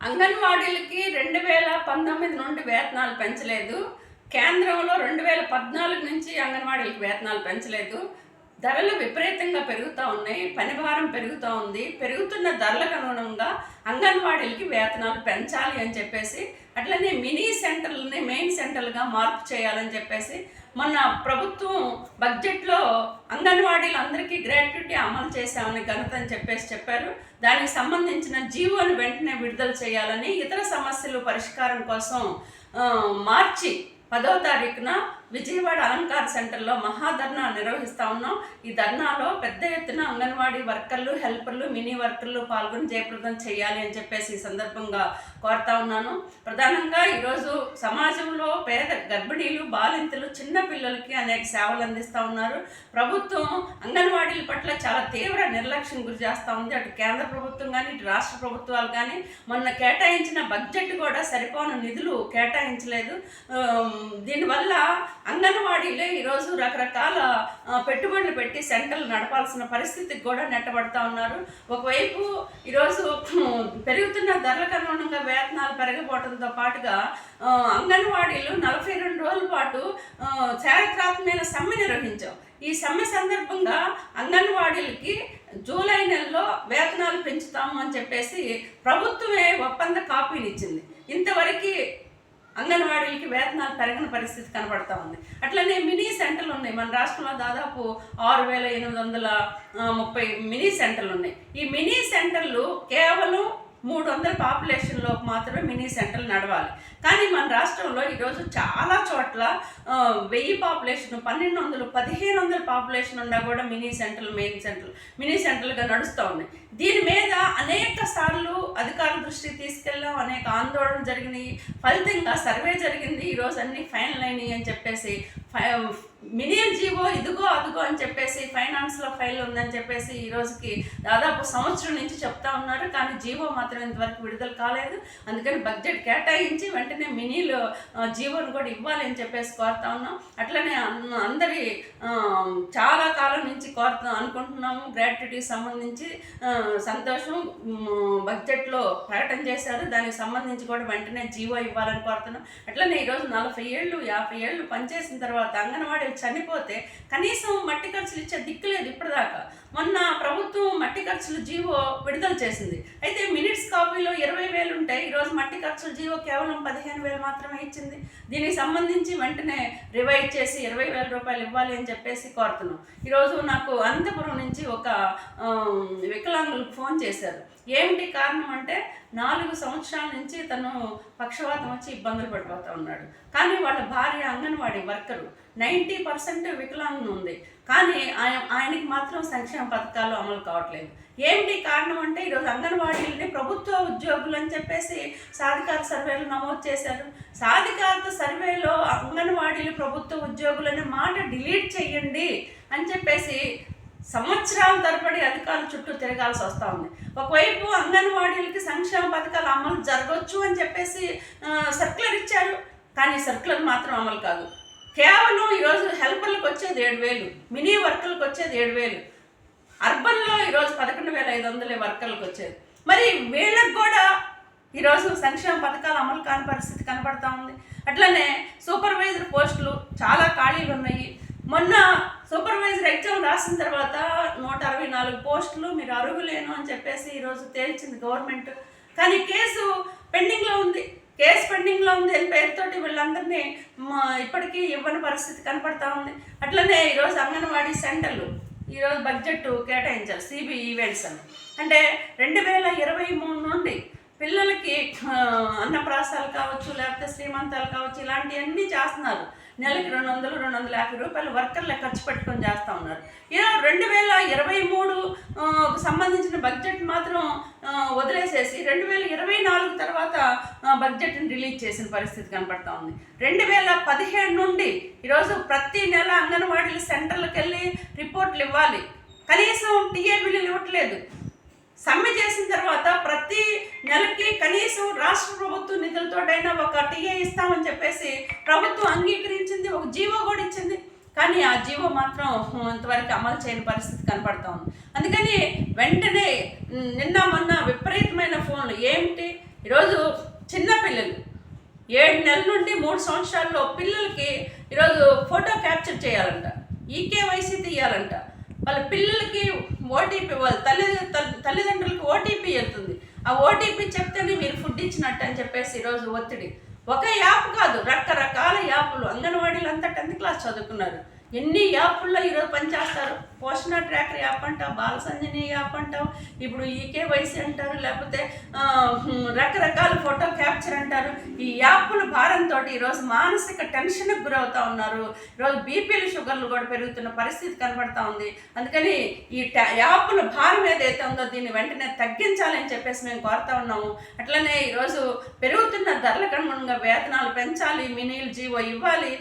అంగన్వాడీలకి 2019 నుండి వేతనాలు పెంచలేదు. కేంద్రంలో 2014 నుంచి అంగన్వాడీలకి వేతనాలు పెంచలేదు. ధరలు విపరీతంగా పెరుగుతూ ఉన్నాయి. పనిభారం పెరుగుతూ ఉంది. పెరుగుతున్న ధరలకు అనుగుణంగా అంగన్వాడీలకి వేతనాలు పెంచాలి అని చెప్పేసి, అట్లనే మినీ సెంటర్లని మెయిన్ సెంటర్లుగా మార్పు చేయాలని చెప్పేసి మొన్న ప్రభుత్వం బడ్జెట్లో అంగన్వాడీలందరికీ గ్రాట్యుటీ అమలు చేశామని ఘనత అని చెప్పారు. దానికి సంబంధించిన జీవోను వెంటనే విడుదల చేయాలని, ఇతర సమస్యలు పరిష్కారం కోసం మార్చి 10వ తారీఖున విజయవాడ అలంకార సెంటర్లో మహాధర్నా నిర్వహిస్తూ ఉన్నాం. ఈ ధర్నాలో పెద్ద ఎత్తున అంగన్వాడీ వర్కర్లు, హెల్పర్లు, మినీ వర్కర్లు పాల్గొని జయప్రదం చేయాలి అని చెప్పేసి ఈ సందర్భంగా కోరుతా ఉన్నాను. ప్రధానంగా ఈరోజు సమాజంలో పేద గర్భిణీలు, బాలింతలు, చిన్న పిల్లలకి అనేక సేవలు అందిస్తూ ఉన్నారు. ప్రభుత్వం అంగన్వాడీల పట్ల చాలా తీవ్ర నిర్లక్ష్యం గురి చేస్తూ ఉంది. అటు కేంద్ర ప్రభుత్వం కానీ, ఇటు రాష్ట్ర ప్రభుత్వాలు కానీ మొన్న కేటాయించిన బడ్జెట్ కూడా సరిపోని నిధులు కేటాయించలేదు. దీనివల్ల అంగన్వాడీలే ఈరోజు రకరకాల పెట్టుబడులు పెట్టి సెంటర్లు నడపాల్సిన పరిస్థితికి కూడా నెట్టబడతా ఉన్నారు. ఒకవైపు ఈరోజు పెరుగుతున్న ధరలకు అనుగుణంగా వేతనాలు పెరగపోవడంతో పాటుగా అంగన్వాడీలు 42 రోజుల పాటు చారిత్రాత్మకమైన సమ్మె నిర్వహించాం. ఈ సమ్మె సందర్భంగా అంగన్వాడీలకి జూలై నెలలో వేతనాలు పెంచుతాము అని చెప్పేసి ప్రభుత్వమే ఒప్పంద కాపీని ఇచ్చింది. ఇంతవరకు అంగన్వాడీలకి వేతనాలు పెరగని పరిస్థితి కనబడతా ఉంది. అట్లనే మినీ సెంటర్లు ఉన్నాయి. మన రాష్ట్రంలో దాదాపు 6830 మినీ సెంటర్లు ఉన్నాయి. ఈ మినీ సెంటర్లు కేవలం 300 పాపులేషన్లో మాత్రమే మినీ సెంటర్లు నడవాలి. కానీ మన రాష్ట్రంలో ఈరోజు చాలా చోట్ల 1000 పాపులేషన్, 1200, 1500 పాపులేషన్ ఉన్నా కూడా మినీ సెంటర్లుగా నడుస్తూ ఉన్నాయి. దీని మీద అనేక సార్లు అధికారుల దృష్టికి తీసుకెళ్ళాం. అనేక ఆందోళన జరిగినాయి. ఫలితంగా సర్వే జరిగింది. ఈరోజు అన్ని ఫైనల్ అయినాయి అని చెప్పేసి, మినిమం జీవో ఇదిగో అదిగో అని చెప్పేసి ఫైనాన్స్లో ఫైల్ ఉందని చెప్పేసి ఈరోజుకి దాదాపు సంవత్సరం నుంచి చెప్తా ఉన్నారు. కానీ జీవో మాత్రం ఇంతవరకు విడుదల కాలేదు. అందుకని బడ్జెట్ కేటాయించి వెంటనే మినీలో జీవోను కూడా ఇవ్వాలి అని చెప్పేసి కోరుతా ఉన్నాం. అట్లనే అందరి చాలా కాలం నుంచి అనుకుంటున్నాము. గ్రాట్యుటీకి సంబంధించి సంతోషం, బడ్జెట్లో ప్రకటన చేశారు. దానికి సంబంధించి కూడా వెంటనే జీవో ఇవ్వాలని కోరుతున్నాం. అట్లనే ఈరోజు 40 ఏళ్ళు 50 ఏళ్ళు పనిచేసిన తర్వాత అంగన్వాడీలు చనిపోతే కనీసం మట్టి ఖర్చులు ఇచ్చే దిక్కు లేదు ఇప్పటిదాకా. మొన్న ప్రభుత్వం మట్టి ఖర్చులు జీవో విడుదల చేసింది. అయితే మినిట్స్ కాపీలో 20,000 ఉంటాయి. ఈరోజు మట్టి ఖర్చుల జీవో కేవలం 15,000 మాత్రమే ఇచ్చింది. దీనికి సంబంధించి వెంటనే రివైజ్ చేసి 20,000 రూపాయలు ఇవ్వాలి అని చెప్పేసి కోరుతున్నాం. ఈరోజు నాకు అనంతపురం నుంచి ఒక వికలాంగులకు ఫోన్ చేశారు. ఏమిటి కారణం అంటే 4 సంవత్సరాల నుంచి తను పక్షవాతం వచ్చి ఇబ్బందులు పడిపోతూ ఉన్నాడు. కానీ వాళ్ళ భార్య అంగన్వాడీ వర్కరు, 90% వికలాంగం ఉంది. కానీ ఆయనకి మాత్రం సంక్షేమ పథకాలు అమలు కావట్లేదు. ఏమిటి కారణం అంటే ఈరోజు అంగన్వాడీలని ప్రభుత్వ ఉద్యోగులు అని చెప్పేసి సాధికార సర్వేలు నమోదు చేశారు. సాధికారత సర్వేలో అంగన్వాడీలు ప్రభుత్వ ఉద్యోగులు అనే మాట డిలీట్ చేయండి అని చెప్పేసి సంవత్సరాల తరబడి అధికారుల చుట్టూ తిరగాల్సి వస్తూ ఉంది. ఒకవైపు అంగన్వాడీలకి సంక్షేమ పథకాలు అమలు జరగవచ్చు అని చెప్పేసి సర్క్యులర్ ఇచ్చారు. కానీ సర్క్యులర్ మాత్రం అమలు కాదు. కేవలం ఈరోజు హెల్పర్లకు వచ్చేది 7,000, మినీ వర్కర్లకు వచ్చేది 7,000, అర్బన్లో ఈరోజు 11,500 వర్కర్లకు వచ్చేది. మరి వీళ్ళకి కూడా ఈరోజు సంక్షేమ పథకాలు అమలు కాని పరిస్థితి కనపడతా ఉంది. అట్లనే సూపర్వైజర్ పోస్టులు చాలా ఖాళీలు ఉన్నాయి. మొన్న సూపర్వైజర్ ఎగ్జామ్ రాసిన తర్వాత 164 పోస్టులు మీరు అర్హులేను అని చెప్పేసి ఈరోజు తేల్చింది గవర్నమెంట్. కానీ కేసు పెండింగ్లో ఉంది అని పేరుతోటి వీళ్ళందరినీ ఇప్పటికీ ఇవ్వని పరిస్థితి కనపడతా ఉంది. అట్లనే ఈరోజు అంగన్వాడీ సెంటర్లు ఈరోజు బడ్జెట్ కేటాయించారు సిబి ఈవెంట్స్ అని. అంటే 2023 నుండి పిల్లలకి అన్నప్రాసాలు కావచ్చు, లేకపోతే శ్రీమంతాలు కావచ్చు, ఇలాంటివన్నీ చేస్తున్నారు. నెలకి 200-250 రూపాయలు వర్కర్లే ఖర్చు పెట్టుకొని చేస్తూ ఉన్నారు. ఇలా 2023 సంబంధించిన బడ్జెట్ మాత్రం వదిలేసేసి 2024 తర్వాత బడ్జెట్ని రిలీజ్ చేసిన పరిస్థితి కనపడతా ఉంది. 2017 నుండి ఈరోజు ప్రతి నెల అంగన్వాడీల సెంటర్లకు వెళ్ళి రిపోర్ట్లు ఇవ్వాలి. కనీసం టీఏ బిల్లులు ఇవ్వట్లేదు. సమ్మె చేసిన తర్వాత ప్రతి నెలకి కనీసం రాష్ట్ర ప్రభుత్వ నిధులతోటైనా ఒక టీఏ ఇస్తామని చెప్పేసి ప్రభుత్వం అంగీకరించింది. ఒక జీవో కూడా ఇచ్చింది. కానీ ఆ జీవో మాత్రం ఇంతవరకు అమలు చేయని పరిస్థితి కనపడతా ఉంది. అందుకని వెంటనే నిన్న మొన్న విపరీతమైన ఫోన్లు, ఏమిటి ఈరోజు చిన్నపిల్లలు 7 నెలల నుండి 3 సంవత్సరాల్లో పిల్లలకి ఈరోజు ఫోటో క్యాప్చర్ చేయాలంట, ఈకేవైసీ తీయాలంట. వాళ్ళ పిల్లలకి ఓటీపీ, వాళ్ళ తల్లిదండ్రులకి ఓటీపీ వెళ్తుంది. ఆ ఓటీపీ చెప్తేనే మీరు ఫుడ్ ఇచ్చినట్టు అని చెప్పేసి ఈరోజు ఒత్తిడి. ఒక యాప్ కాదు, రకరకాల యాప్లు. అంగన్వాడీలు అంతా 10th క్లాస్ చదువుకున్నారు. ఎన్ని యాప్ల్లో ఈరోజు పనిచేస్తారు. పోషణ ట్రాకర్ యాప్ అంటాం, బాల సంజని యాప్ అంటాం, ఇప్పుడు ఈకేవైసీ అంటారు, లేకపోతే రకరకాల ఫోటో క్యాప్చర్ అంటారు. ఈ యాప్ల భారంతో ఈరోజు మానసిక టెన్షన్కి గురవుతూ ఉన్నారు. ఈరోజు బీపీలు షుగర్లు కూడా పెరుగుతున్న పరిస్థితి కనబడతా ఉంది. అందుకని ఈ యాప్ల భారం ఏదైతే ఉందో దీన్ని వెంటనే తగ్గించాలని చెప్పేసి మేము కోరుతా ఉన్నాము. అట్లనే ఈరోజు పెరుగుతున్న ధరలకు అనుగుణంగా వేతనాలు పెంచాలి, మినీల్ జీవో ఇవ్వాలి,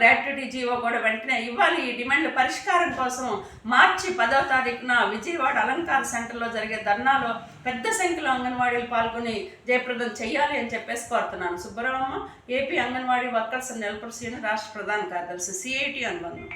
గ్రాట్యుటీ జీవో కూడా వెంటనే ఇవ్వాలి. ఈ డిమాండ్ల పరిష్కారం కోసం మార్చి 10వ తారీఖున విజయవాడ అలంకార సెంటర్లో జరిగే ధర్నాలో పెద్ద సంఖ్యలో అంగన్వాడీలు పాల్గొని జయప్రదం చేయాలి అని చెప్పేసి కోరుతున్నాను. Subbaramamma, AP anganwadi workers and helpers union రాష్ట్ర ప్రధాన కార్యదర్శి, CIT అనుబంధం.